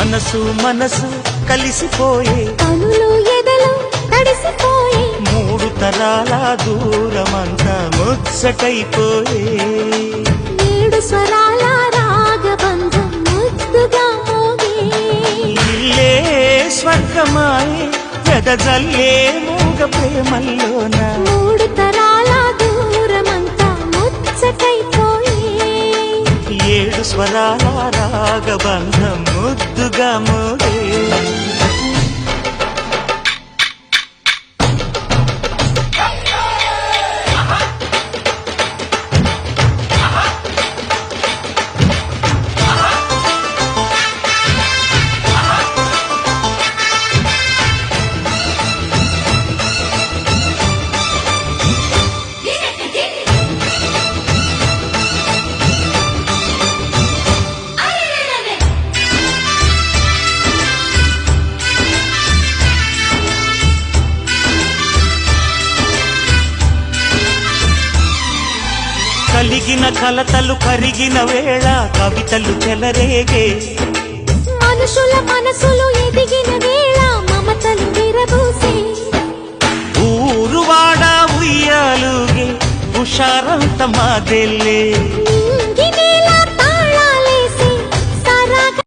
మనసు మనసు కలిసిపోయే కనులు ఎదలు తడిసిపోయే మూడు తరాల దూరమంతా ముచ్చటైపోయే ఏడు స్వరాల రాగబంధం ముద్దుగా మోగే ఇల్లే స్వర్గమాయే ఎదజల్లే మూగ ప్రేమల్లోన మూడు తరాల దూరమంతా ముచ్చటైపోయే ఏడు స్వరాల రాగబంధం ముద్దుగా మోగే కలిగిన కలతలు కరిగిన వేళ కవితలు చెలరేగే మనుషుల మనసులు ఎదిగిన వేళ మమతలు విరబూసే ఊరువాడ ఉయ్యాలుగే హుషారంత మాదెల్లే